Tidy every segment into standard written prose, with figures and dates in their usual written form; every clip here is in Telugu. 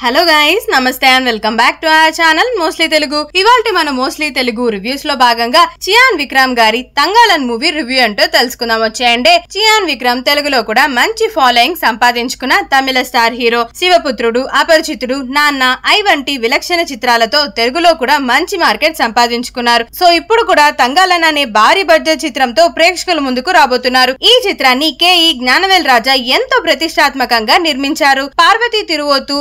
హలో గైస్, నమస్తే and welcome back to our channel mostly Telugu. ఇవాల్టి మన మోస్ట్లీ తెలుగు రివ్యూస్ లో భాగంగా చియాన్ విక్రమ్ గారి తంగాలన్ మూవీ రివ్యూ అంటూ తెలుసుకుందాం. వచ్చేయండి. చియాన్ విక్రమ్ తెలుగులో కూడా మంచి ఫాలోయింగ్ సంపాదించుకున్న తమిళ స్టార్ హీరో. శివపుత్రుడు, అపరిచితుడు, నాన్న, ఐ వంటి విలక్షణ చిత్రాలతో తెలుగులో కూడా మంచి మార్కెట్ సంపాదించుకున్నారు. సో ఇప్పుడు కూడా తంగాలన్ అనే భారీ బడ్జెట్ చిత్రంతో ప్రేక్షకుల ముందుకు రాబోతున్నారు. ఈ చిత్రాన్ని కేఈ జ్ఞానవేల్ రాజా ఎంతో ప్రతిష్టాత్మకంగా నిర్మించారు. పార్వతీ తిరువోతు,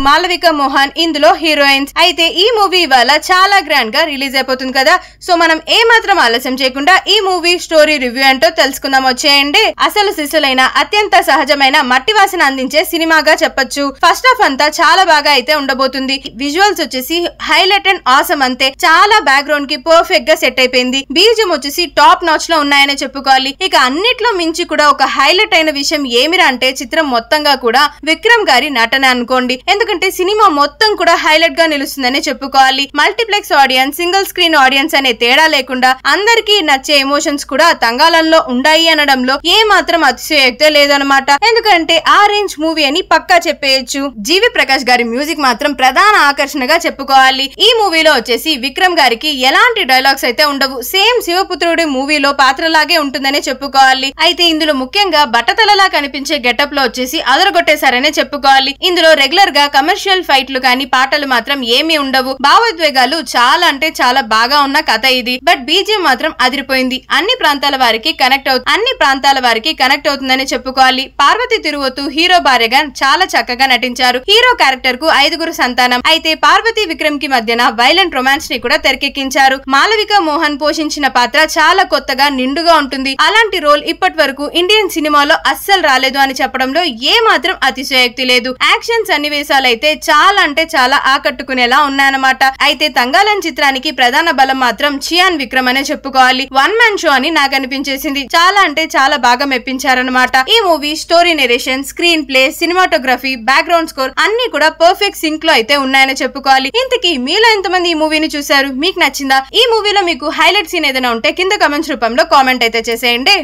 మాలవిక మోహన్ ఇందులో హీరోయిన్స్. అయితే ఈ మూవీ ఇవాళ చాలా గ్రాండ్ గా రిలీజ్ అయిపోతుంది కదా. సో మనం ఏ మాత్రం ఆలస్యం చేయకుండా ఈ మూవీ స్టోరీ రివ్యూ అంటూ తెలుసుకుందాం. వచ్చేయండి. అసలు సిసలైన అత్యంత సహజమైన మట్టి వాసన అందించే సినిమాగా చెప్పొచ్చు. ఫస్ట్ హాఫ్ అంతా చాలా బాగా అయితే ఉండబోతుంది. విజువల్స్ వచ్చేసి హైలైట్ అండ్ ఆసమ్ అంతే. చాలా బ్యాక్గ్రౌండ్ కి పర్ఫెక్ట్ గా సెట్ అయిపోయింది. బీజిఎం వచ్చేసి టాప్ నాచ్ లో ఉన్నాయని చెప్పుకోవాలి. ఇక అన్నిట్లో మించి కూడా ఒక హైలైట్ అయిన విషయం ఏమిరా అంటే చిత్రం మొత్తంగా కూడా విక్రమ్ గారి నటన అనుకోండి. ఎందుకంటే సినిమా మొత్తం కూడా హైలైట్ గా నిలుస్తుందని చెప్పుకోవాలి. Multiplex audience, single screen audience అనే తేడా లేకుండా అందరికీ నచ్చే ఎమోషన్స్ కూడా తంగాలంలో ఉండాయి అనడంలో ఏ మాత్రం అతిశయోక్తే లేదనమాట. ఎందుకంటే ఆ రేంజ్ మూవీ అని పక్కా చెప్పేయచ్చు. జీవి ప్రకాష్ గారి మ్యూజిక్ మాత్రం ప్రధాన ఆకర్షణగా చెప్పుకోవాలి. ఈ మూవీలో వచ్చేసి విక్రమ్ గారికి ఎలాంటి డైలాగ్స్ అయితే ఉండవు. సేమ్ శివపుత్రుడి మూవీలో పాత్రలాగే ఉంటుందని చెప్పుకోవాలి. అయితే ఇందులో ముఖ్యంగా బట్టతలలా కనిపించే గెటప్ లో వచ్చేసి అదరగొట్టేశారనే చెప్పుకోవాలి. ఇందులో రెగ్యులర్ గా కమర్షియల్ ఫైట్లు కానీ పాటలు మాత్రం ఏమీ ఉండవు. భావోద్వేగాలు చాలా అంటే చాలా బాగా ఉన్న కథ ఇది. బట్ బీజిఎం మాత్రం అదిరిపోయింది. అన్ని ప్రాంతాల వారికి కనెక్ట్ అవుతుందని చెప్పుకోవాలి. పార్వతీ తిరువోతు హీరో భార్యగా చాలా చక్కగా నటించారు. హీరో క్యారెక్టర్ కు 5 సంతానం. అయితే పార్వతీ విక్రమ్ కి మధ్యన వైలెంట్ రొమాన్స్ ని కూడా తెరకెక్కించారు. మాలవిక మోహన్ పోషించిన పాత్ర చాలా కొత్తగా నిండుగా ఉంటుంది. అలాంటి రోల్ ఇప్పటి వరకు ఇండియన్ సినిమాలో అస్సలు రాలేదు అని చెప్పడంలో ఏ మాత్రం అతిశయోక్తి లేదు. యాక్షన్ సన్నివేశాలు అయితే చాలా అంటే చాలా ఆకట్టుకునేలా ఉన్నాయన్నమాట. అయితే తంగాలన్ చిత్రానికి ప్రధాన బలం మాత్రం చియాన్ విక్రమ్ అనే చెప్పుకోవాలి. వన్ మ్యాన్ షో అని నాకు అనిపించేసింది. చాలా అంటే చాలా బాగా మెప్పించారనమాట. ఈ movie story, narration, screen play, cinematography, background score అన్ని కూడా పర్ఫెక్ట్ సింక్ లో అయితే ఉన్నాయని చెప్పుకోవాలి. ఇంతకీ మీలో ఎంతమంది ఈ మూవీని చూశారు? మీకు నచ్చిందా? ఈ మూవీలో మీకు హైలైట్ సీన్ ఏదైనా ఉంటే కింద కమెంట్స్ రూపంలో కామెంట్ అయితే చేసేయండి.